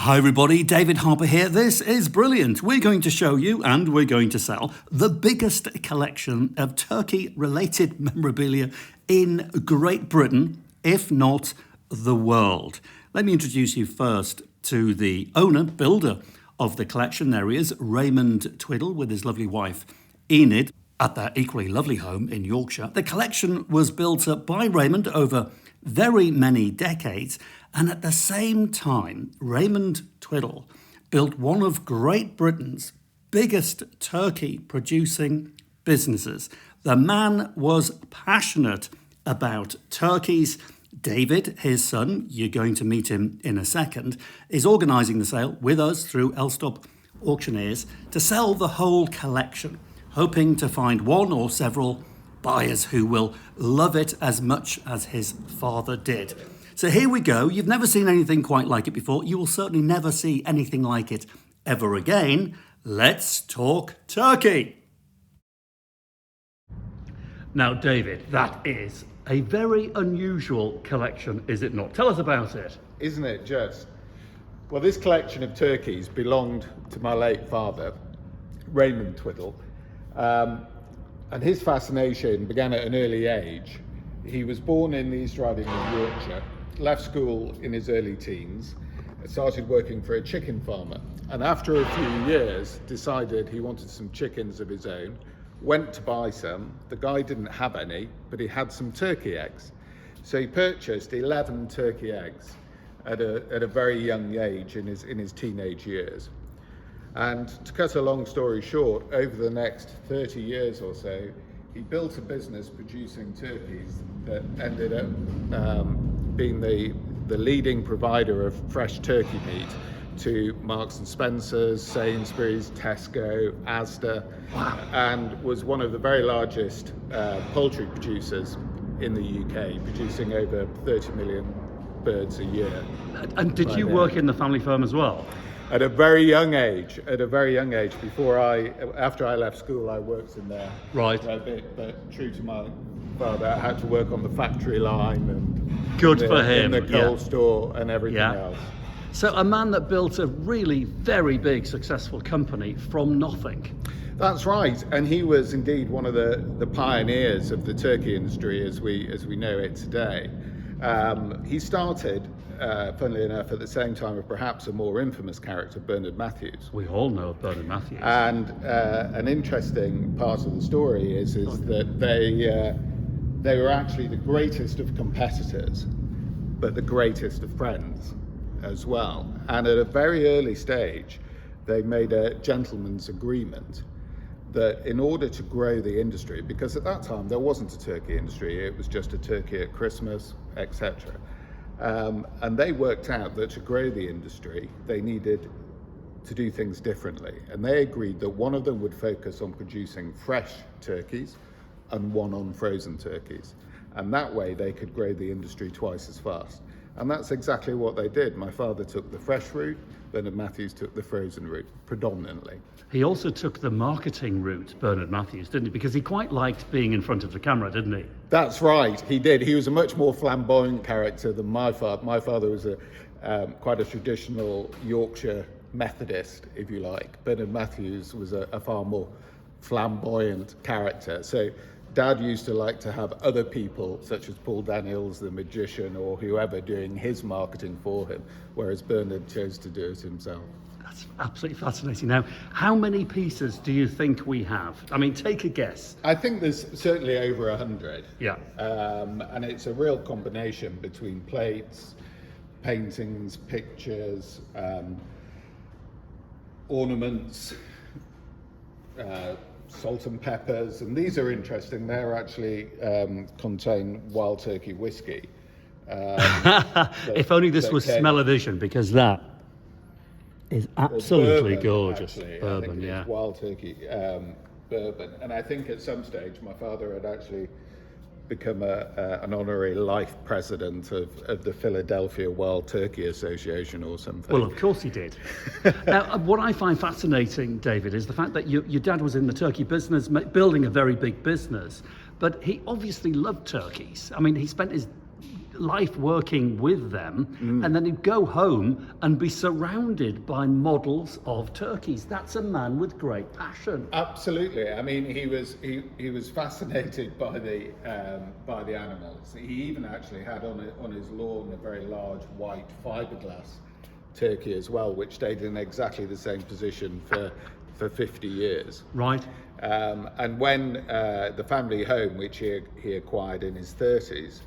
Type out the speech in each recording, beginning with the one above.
Hi everybody, Dvid Harper here. This is brilliant. We're going to show you and we're going to sell the biggest collection of turkey-related memorabilia in Great Britain, if not the world. Let me introduce you first to the owner, builder of the collection. There he is, Raymond Twiddle, with his lovely wife, Enid, at their equally lovely home in Yorkshire. The collection was built up by Raymond over very many decades, and at the same time, Raymond Twiddle built one of Great Britain's biggest turkey-producing businesses. The man was passionate about turkeys. David, his son, you're going to meet him in a second, is organising the sale with us through Elstob Auctioneers to sell the whole collection, hoping to find one or several buyers who will love it as much as his father did. So here we go. You've never seen anything quite like it before. You will certainly never see anything like it ever again. Let's talk turkey. Now, David, that is a very unusual collection, is it not? Tell us about it. Isn't it just? Well, this collection of turkeys belonged to my late father, Raymond Twiddle. And his fascination began at an early age. He was born in the East Riding of Yorkshire, left school in his early teens, started working for a chicken farmer, and after a few years decided he wanted some chickens of his own, went to buy some. The guy didn't have any, but he had some turkey eggs. So he purchased 11 turkey eggs at a very young age in his teenage years. And to cut a long story short, over the next 30 years or so, he built a business producing turkeys that ended up being the leading provider of fresh turkey meat to Marks and Spencer's, Sainsbury's, Tesco, Asda, and was one of the very largest poultry producers in the UK, producing over 30 million birds a year. And did you work in the family firm as well? At a very young age, after I left school, I worked in there. Right. A bit, but true to my father, I had to work on the factory line and good for him. In the coal store and everything else. So a man that built a really very big, successful company from nothing. That's right, and he was indeed one of the pioneers of the turkey industry as we know it today. He started, funnily enough, at the same time of perhaps a more infamous character, Bernard Matthews. We all know of Bernard Matthews. And an interesting part of the story is that they were actually the greatest of competitors, but the greatest of friends as well. And at a very early stage, they made a gentleman's agreement that in order to grow the industry, because at that time there wasn't a turkey industry, it was just a turkey at Christmas, etc. And they worked out that to grow the industry, they needed to do things differently. And they agreed that one of them would focus on producing fresh turkeys and one on frozen turkeys. And that way they could grow the industry twice as fast. And that's exactly what they did. My father took the fresh route, Bernard Matthews took the frozen route, predominantly. He also took the marketing route, Bernard Matthews, didn't he? Because he quite liked being in front of the camera, didn't he? That's right, he did. He was a much more flamboyant character than my father. My father was quite a traditional Yorkshire Methodist, if you like. Bernard Matthews was a far more flamboyant character. So Dad used to like to have other people, such as Paul Daniels, the magician, or whoever, doing his marketing for him, whereas Bernard chose to do it himself. That's absolutely fascinating. Now, how many pieces do you think we have? I mean, take a guess. I think there's certainly over 100. Yeah. And it's a real combination between plates, paintings, pictures, ornaments, salt and peppers, and these are interesting. They're actually contain wild turkey whiskey. If only this was smell-o-vision, because that is absolutely bourbon, gorgeous. Actually. Bourbon, I think yeah. It's wild turkey bourbon, and I think at some stage my father had actually become an honorary life president of the Philadelphia Wild Turkey Association or something. Well, of course he did. Now, what I find fascinating, David, is the fact that your dad was in the turkey business, building a very big business, but he obviously loved turkeys. I mean, he spent his life working with them, and then he'd go home and be surrounded by models of turkeys. That's a man with great passion. Absolutely. I mean, he was fascinated by the animals. He even actually had on his lawn a very large white fiberglass turkey as well, which stayed in exactly the same position for 50 years. Right. And when the family home, which he acquired in his 30s,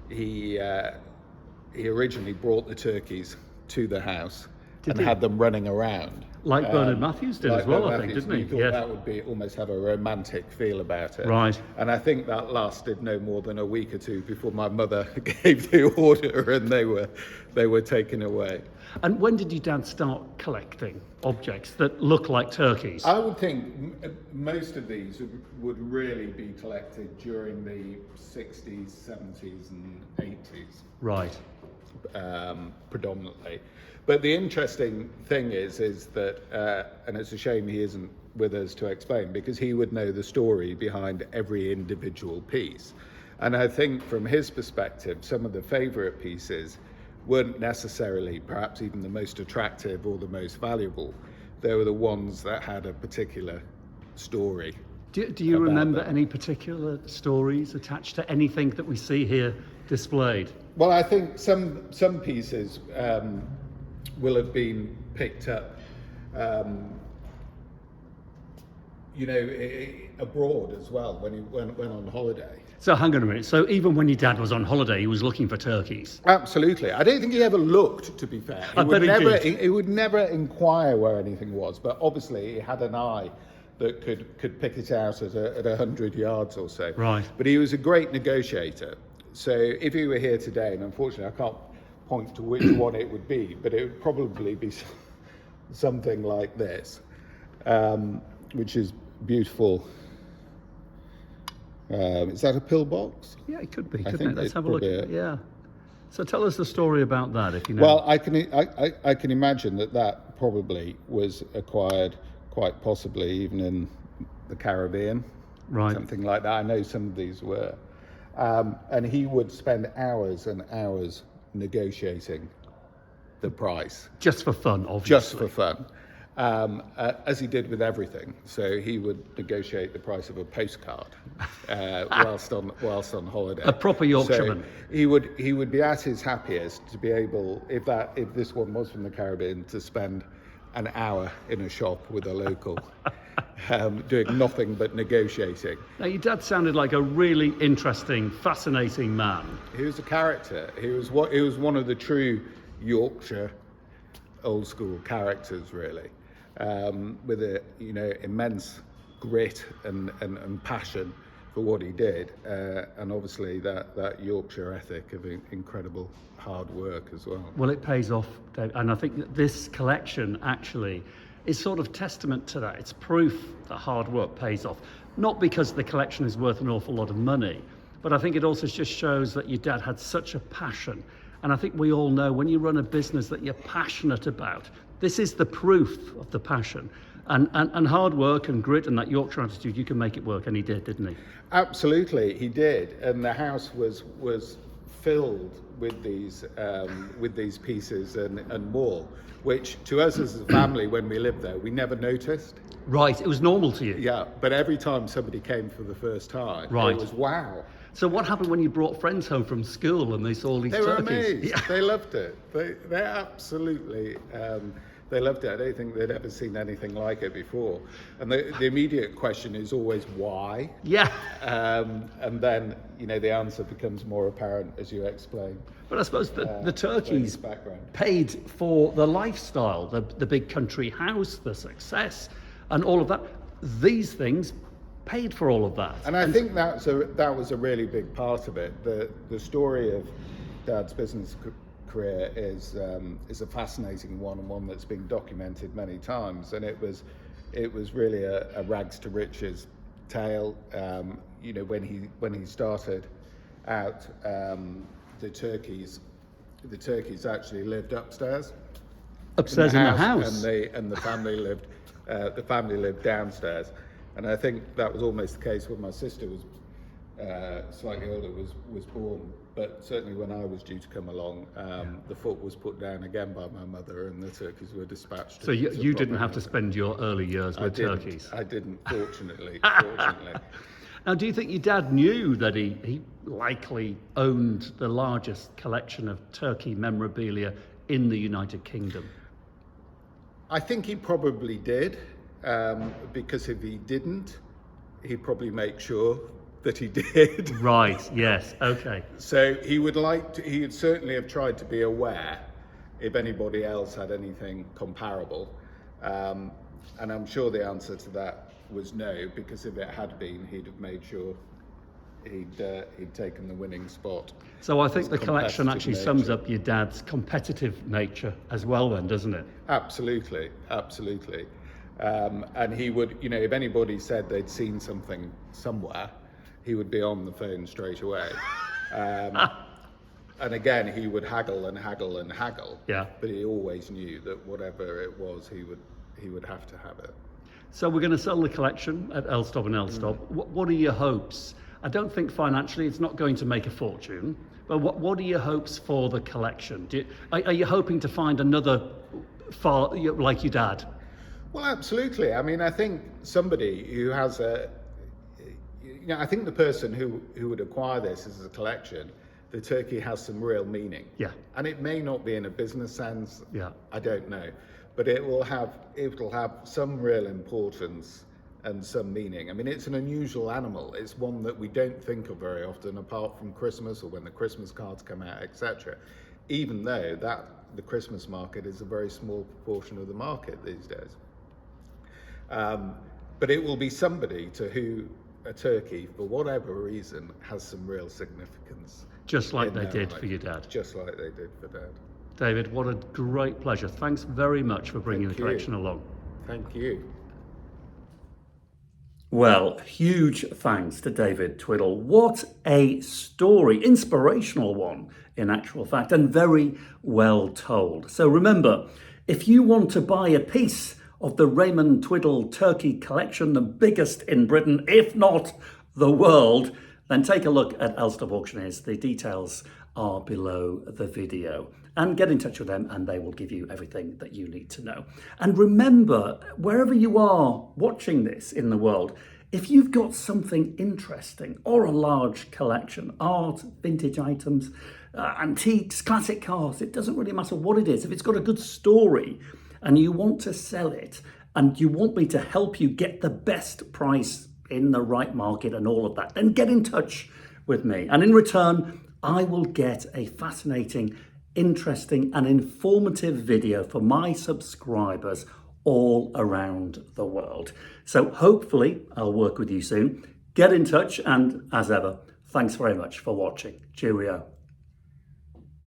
he originally brought the turkeys to the house and had them running around. Like Bernard Matthews did as well, I think, didn't he? He thought that would be almost have a romantic feel about it. Right. And I think that lasted no more than a week or two before my mother gave the order and they were taken away. And when did your dad start collecting objects that look like turkeys? I would think most of these would really be collected during the 60s, 70s and 80s. Right. Predominantly. But the interesting thing is that, and it's a shame he isn't with us to explain, because he would know the story behind every individual piece. And I think from his perspective, some of the favourite pieces weren't necessarily perhaps even the most attractive or the most valuable. They were the ones that had a particular story. Do you remember any particular stories attached to anything that we see here displayed? Well, I think some pieces will have been picked up, abroad as well when he went on holiday. So hang on a minute. So even when your dad was on holiday, he was looking for turkeys? Absolutely. I don't think he ever looked, to be fair. He would never inquire where anything was, but obviously he had an eye that could pick it out at 100 yards or so. Right. But he was a great negotiator. So if he were here today, and unfortunately I can't point to which one it would be, but it would probably be something like this, which is beautiful. Is that a pillbox? Yeah, it could be, couldn't it? Let's have a look at it. Yeah. So tell us the story about that, if you know. Well, I can imagine that probably was acquired quite possibly even in the Caribbean. Right. Something like that. I know some of these were. And he would spend hours and hours negotiating the price. Just for fun, obviously. Just for fun. As he did with everything. So he would negotiate the price of a postcard whilst on holiday. A proper Yorkshireman. So he would be at his happiest to be able, if this one was from the Caribbean, to spend an hour in a shop with a local, doing nothing but negotiating. Now, your dad sounded like a really interesting, fascinating man. He was a character. He was one of the true Yorkshire old school characters, really, with a immense grit and passion for what he did, and obviously that Yorkshire ethic of incredible hard work as well. Well, it pays off, Dave, and I think that this collection actually is sort of testament to that. It's proof that hard work pays off, not because the collection is worth an awful lot of money, but I think it also just shows that your dad had such a passion. And I think we all know when you run a business that you're passionate about, this is the proof of the passion. And hard work and grit and that Yorkshire attitude, you can make it work, and he did, didn't he? Absolutely, he did. And the house was filled with these pieces and more, which to us as a family, when we lived there, we never noticed. Right, it was normal to you. Yeah, but every time somebody came for the first time, right, it was wow. So what happened when you brought friends home from school and they saw all these turkeys? They were amazed. Yeah. They loved it. They absolutely, they loved it. I don't think they'd ever seen anything like it before. And the immediate question is always why? Yeah. And then, the answer becomes more apparent as you explain. But I suppose the turkeys paid for the lifestyle, the big country house, the success, and all of that. These things paid for all of that. And I think that was a really big part of it. The story of Dad's business career is a fascinating one, and one that's been documented many times. And it was really a rags to riches tale. When he started out, the turkeys actually lived upstairs. Upstairs in the house. And the family lived downstairs. And I think that was almost the case when my sister was slightly older, was born but certainly when I was due to come along, the foot was put down again by my mother, and the turkeys were dispatched. So you didn't have to spend your early years with turkeys? I didn't, fortunately. Now, do you think your dad knew that he likely owned the largest collection of turkey memorabilia in the United Kingdom? I think he probably did, because if he didn't, he'd probably make sure that he did. Right, yes, okay. So he would certainly have tried to be aware if anybody else had anything comparable. And I'm sure the answer to that was no, because if it had been, he'd have made sure he'd taken the winning spot. So I think the collection actually sums up your dad's competitive nature as well then, doesn't it? Absolutely. And he would, if anybody said they'd seen something somewhere, he would be on the phone straight away. And again, he would haggle and haggle and haggle. Yeah. But he always knew that whatever it was, he would have to have it. So we're going to sell the collection at Elstob and Elstob. What are your hopes? I don't think financially it's not going to make a fortune, but what are your hopes for the collection? Are you hoping to find another like your dad? Well, absolutely. I mean, I think somebody who has I think the person who would acquire this as a collection, the turkey has some real meaning. Yeah. And it may not be in a business sense. Yeah. I don't know, but it will have some real importance and some meaning. I mean, it's an unusual animal. It's one that we don't think of very often, apart from Christmas or when the Christmas cards come out, etc. Even though the Christmas market is a very small proportion of the market these days. But it will be somebody to who a turkey, for whatever reason, has some real significance. Just like they did for your dad. Just like they did for Dad. David, what a great pleasure. Thanks very much for bringing the collection along. Thank you. Well, huge thanks to Dvid Twiddle. What a story, inspirational one in actual fact, and very well told. So remember, if you want to buy a piece of the Raymond Twiddle turkey collection, the biggest in Britain, if not the world, then take a look at Elstob Auctioneers. The details are below the video. And get in touch with them and they will give you everything that you need to know. And remember, wherever you are watching this in the world, if you've got something interesting or a large collection, art, vintage items, antiques, classic cars, it doesn't really matter what it is. If it's got a good story and you want to sell it and you want me to help you get the best price in the right market and all of that, then get in touch with me. And in return, I will get a fascinating, interesting and informative video for my subscribers all around the world. So hopefully I'll work with you soon. Get in touch, and as ever, thanks very much for watching. Cheerio.